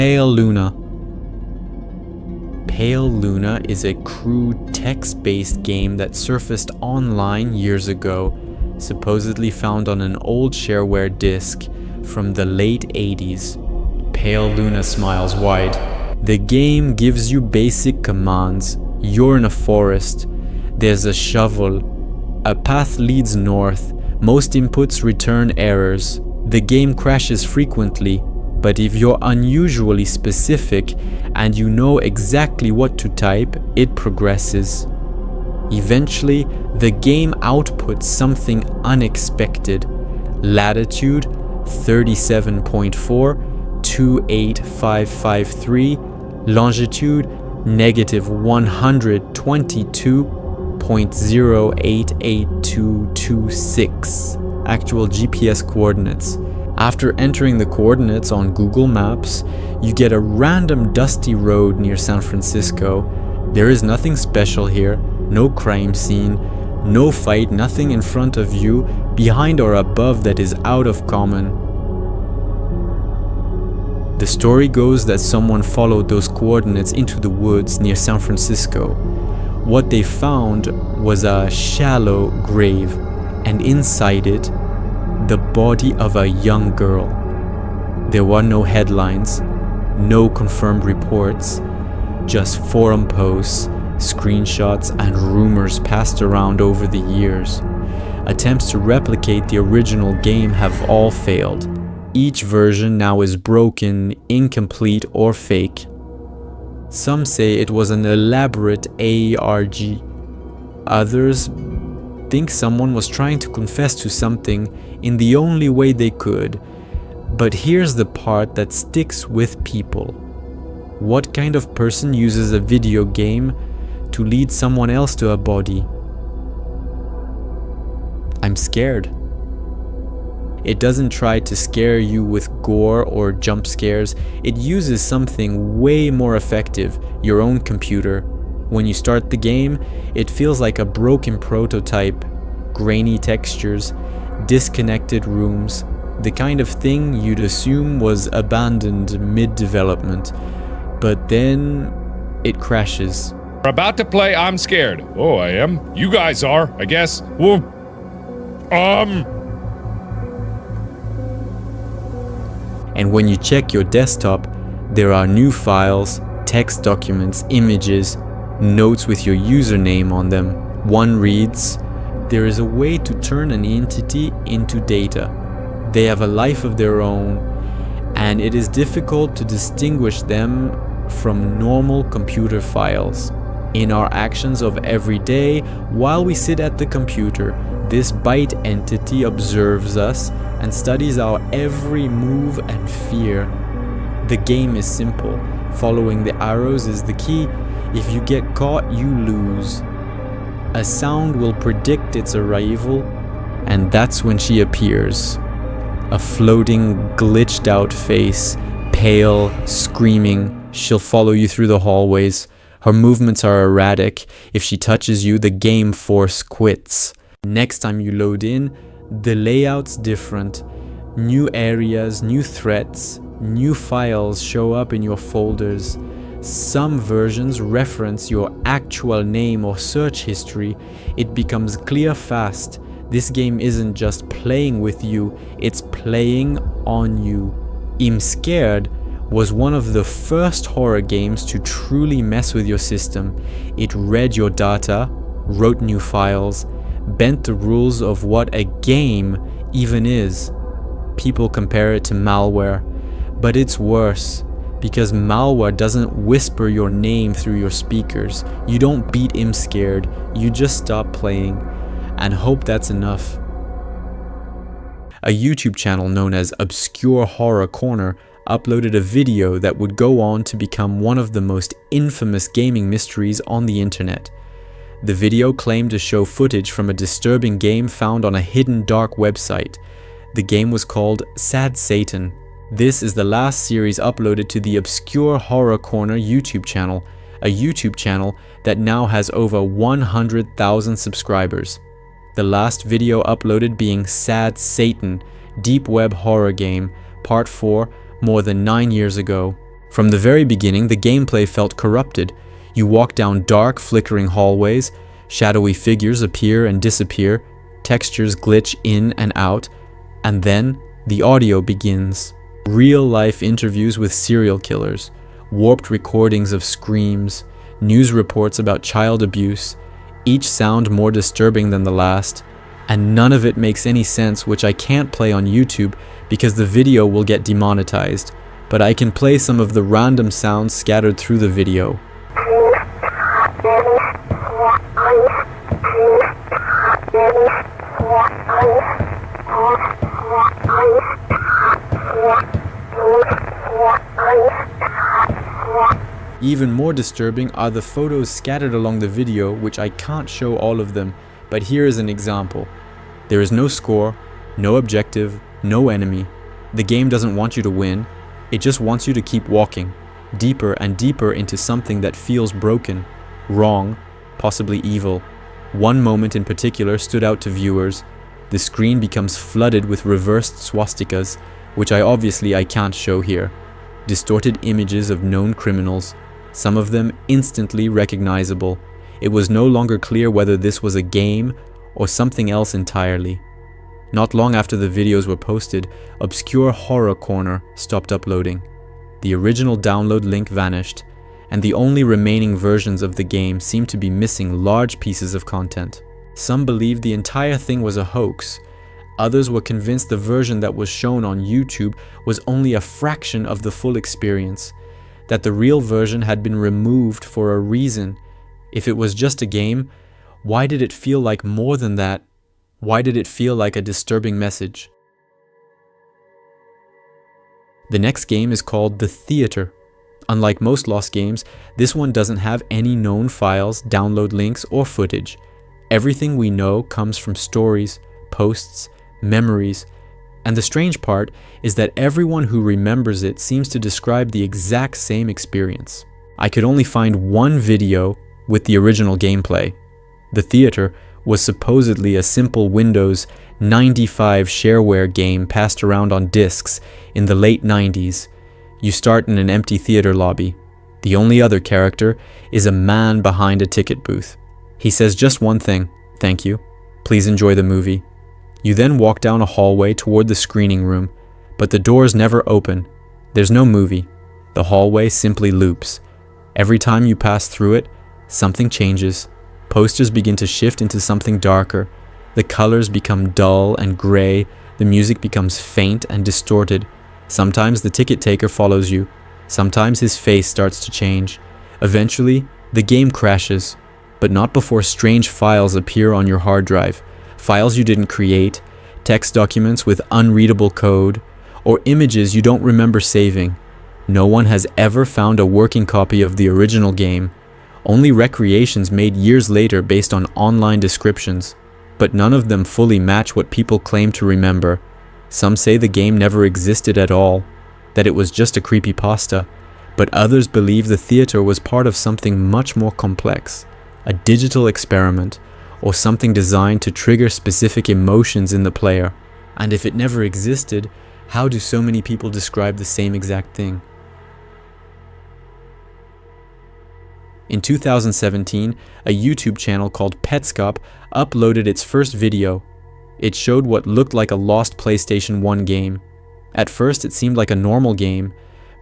Pale Luna. Pale Luna is a crude text-based game that surfaced online years ago, supposedly found on an old shareware disc from the late 80s. Pale Luna smiles wide. The game gives you basic commands. You're in a forest. There's a shovel. A path leads north. Most inputs return errors. The game crashes frequently, but if you're unusually specific and you know exactly what to type, it progresses. Eventually, the game outputs something unexpected. Latitude 37.4, 28553, longitude -122.0882226. Actual GPS coordinates. After entering the coordinates on Google Maps, you get a random dusty road near San Francisco. There is nothing special here, no crime scene, no fight, nothing in front of you, behind or above that is out of common. The story goes that someone followed those coordinates into the woods near San Francisco. What they found was a shallow grave, and inside it, the body of a young girl. There were no headlines, no confirmed reports, just forum posts, screenshots, and rumors passed around over the years. Attempts to replicate the original game have all failed. Each version now is broken, incomplete, or fake. Some say it was an elaborate ARG. Others think someone was trying to confess to something in the only way they could. But here's the part that sticks with people. What kind of person uses a video game to lead someone else to a body? I'm scared. It doesn't try to scare you with gore or jump scares. It uses something way more effective, your own computer. When you start the game, it feels like a broken prototype, grainy textures, disconnected rooms, the kind of thing you'd assume was abandoned mid-development. But then it crashes. We're about to play I'm Scared. Oh, I am? You guys are, I guess. Well, And when you check your desktop, there are new files, text documents, images, notes with your username on them. One reads, "There is a way to turn an entity into data. They have a life of their own, and it is difficult to distinguish them from normal computer files. In our actions of every day, while we sit at the computer, this byte entity observes us and studies our every move and fear. The game is simple. Following the arrows is the key. If you get caught, you lose. A sound will predict its arrival, and that's when she appears. A floating, glitched out face, pale, screaming. She'll follow you through the hallways. Her movements are erratic. If she touches you, the game force quits. Next time you load in, the layout's different. New areas, new threats, new files show up in your folders. Some versions reference your actual name or search history. It becomes clear fast. This game isn't just playing with you, it's playing on you. IMSCARED was one of the first horror games to truly mess with your system. It read your data, wrote new files, bent the rules of what a game even is. People compare it to malware, but it's worse, because malware doesn't whisper your name through your speakers. You don't beat IMSCARED, you just stop playing and hope that's enough. A YouTube channel known as Obscure Horror Corner uploaded a video that would go on to become one of the most infamous gaming mysteries on the internet. The video claimed to show footage from a disturbing game found on a hidden dark website. The game was called Sad Satan. This is the last series uploaded to the Obscure Horror Corner YouTube channel, a YouTube channel that now has over 100,000 subscribers. The last video uploaded being Sad Satan, Deep Web Horror Game, Part 4, more than 9 years ago. From the very beginning, the gameplay felt corrupted. You walk down dark, flickering hallways, shadowy figures appear and disappear, textures glitch in and out, and then the audio begins. Real-life interviews with serial killers, warped recordings of screams, news reports about child abuse, each sound more disturbing than the last, and none of it makes any sense, which I can't play on YouTube because the video will get demonetized, but I can play some of the random sounds scattered through the video. Even more disturbing are the photos scattered along the video, which I can't show all of them, but here is an example. There is no score, no objective, no enemy. The game doesn't want you to win, it just wants you to keep walking, deeper and deeper into something that feels broken, wrong, possibly evil. One moment in particular stood out to viewers. The screen becomes flooded with reversed swastikas, which I can't show here. Distorted images of known criminals, some of them instantly recognizable. It was no longer clear whether this was a game or something else entirely. Not long after the videos were posted, Obscure Horror Corner stopped uploading. The original download link vanished, and the only remaining versions of the game seemed to be missing large pieces of content. Some believed the entire thing was a hoax. Others were convinced the version that was shown on YouTube was only a fraction of the full experience, that the real version had been removed for a reason. If it was just a game, why did it feel like more than that? Why did it feel like a disturbing message? The next game is called The Theater. Unlike most Lost games, this one doesn't have any known files, download links, or footage. Everything we know comes from stories, posts, memories, and the strange part is that everyone who remembers it seems to describe the exact same experience. I could only find one video with the original gameplay. The Theater was supposedly a simple Windows 95 shareware game passed around on discs in the late 90s. You start in an empty theater lobby. The only other character is a man behind a ticket booth. He says just one thing: "Thank you. Please enjoy the movie." You then walk down a hallway toward the screening room, but the doors never open. There's no movie. The hallway simply loops. Every time you pass through it, something changes. Posters begin to shift into something darker. The colors become dull and gray. The music becomes faint and distorted. Sometimes the ticket taker follows you. Sometimes his face starts to change. Eventually, the game crashes, but not before strange files appear on your hard drive. Files you didn't create, text documents with unreadable code, or images you don't remember saving. No one has ever found a working copy of the original game. Only recreations made years later based on online descriptions, but none of them fully match what people claim to remember. Some say the game never existed at all, that it was just a creepypasta, but others believe the theater was part of something much more complex, a digital experiment, or something designed to trigger specific emotions in the player. And if it never existed, how do so many people describe the same exact thing? In 2017, a YouTube channel called Petscop uploaded its first video. It showed what looked like a lost PlayStation 1 game. At first, it seemed like a normal game,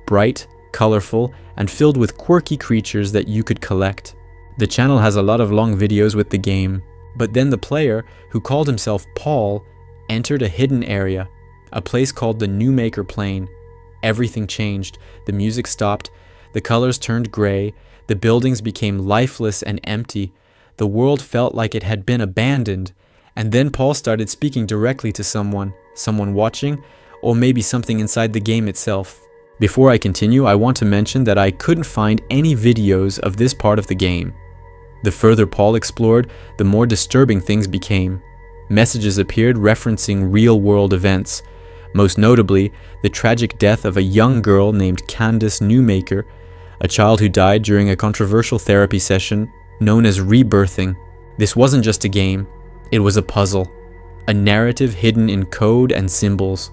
bright, colorful, and filled with quirky creatures that you could collect. The channel has a lot of long videos with the game, but then the player, who called himself Paul, entered a hidden area, a place called the New Maker Plain. Everything changed. The music stopped, the colors turned gray, the buildings became lifeless and empty. The world felt like it had been abandoned. And then Paul started speaking directly to someone watching, or maybe something inside the game itself. Before I continue, I want to mention that I couldn't find any videos of this part of the game. The further Paul explored, the more disturbing things became. Messages appeared referencing real-world events, most notably the tragic death of a young girl named Candace Newmaker, a child who died during a controversial therapy session known as rebirthing. This wasn't just a game, it was a puzzle, a narrative hidden in code and symbols.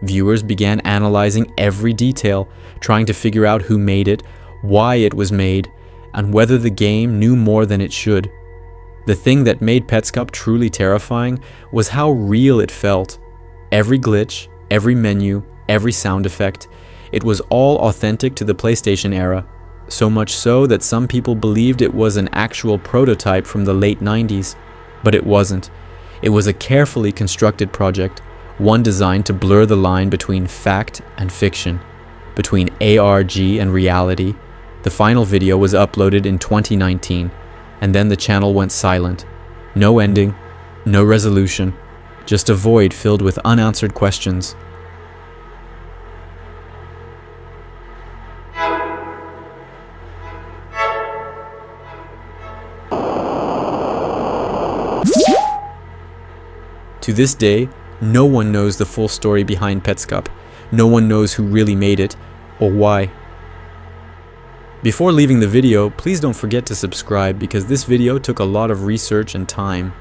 Viewers began analyzing every detail, trying to figure out who made it, why it was made, and whether the game knew more than it should. The thing that made Petscop truly terrifying was how real it felt. Every glitch, every menu, every sound effect, it was all authentic to the PlayStation era. So much so that some people believed it was an actual prototype from the late 90s. But it wasn't. It was a carefully constructed project, one designed to blur the line between fact and fiction, between ARG and reality. The final video was uploaded in 2019, and then the channel went silent. No ending, no resolution, just a void filled with unanswered questions. To this day, no one knows the full story behind Petscop. No one knows who really made it, or why. Before leaving the video, please don't forget to subscribe because this video took a lot of research and time.